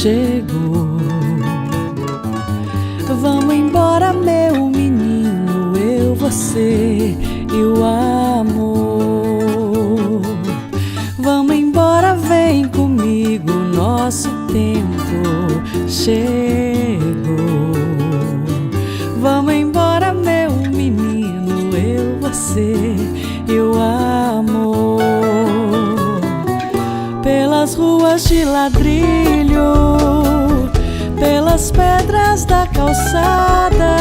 chegou. Vamos embora, meu menino, eu, você e o amor. Vamos embora, vem comigo, nosso tempo chegou. Vamos embora, meu menino, eu, você e o amor. Pelas ruas de ladrilho, pelas pedras da calçada,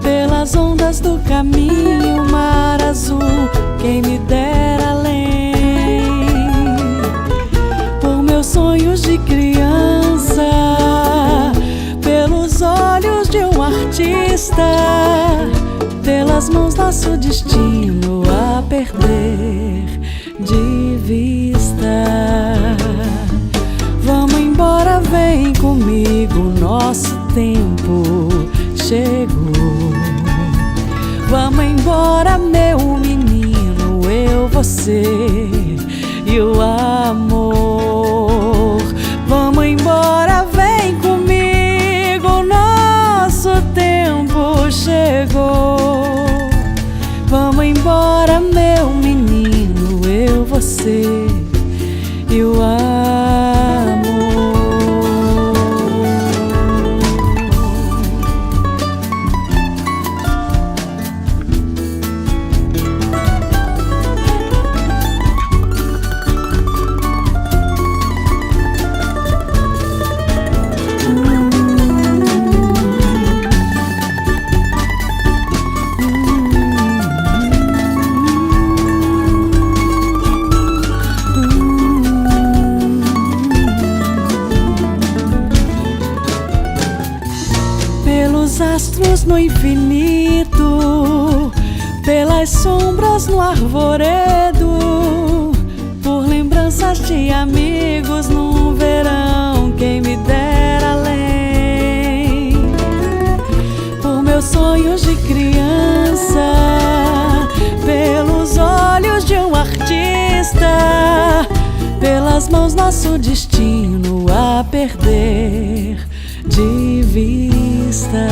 pelas ondas do caminho, mar azul, quem me dera além. Por meus sonhos de criança, pelos olhos de um artista, pelas mãos nosso destino a perder de vista. Vamos embora, vem comigo, nosso tempo chegou. Vamos embora, meu menino, eu, você e o amor. Vamos embora, vem comigo, nosso tempo chegou. Vamos embora, meu menino, eu, você e o amor. Pelos astros no infinito, pelas sombras no arvoredo, por lembranças de amigos num verão, quem me dera além. Por meus sonhos de criança, pelos olhos de um artista, pelas mãos nosso destino a perder de vista.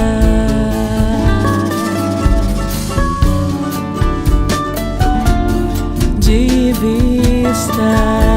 De vista.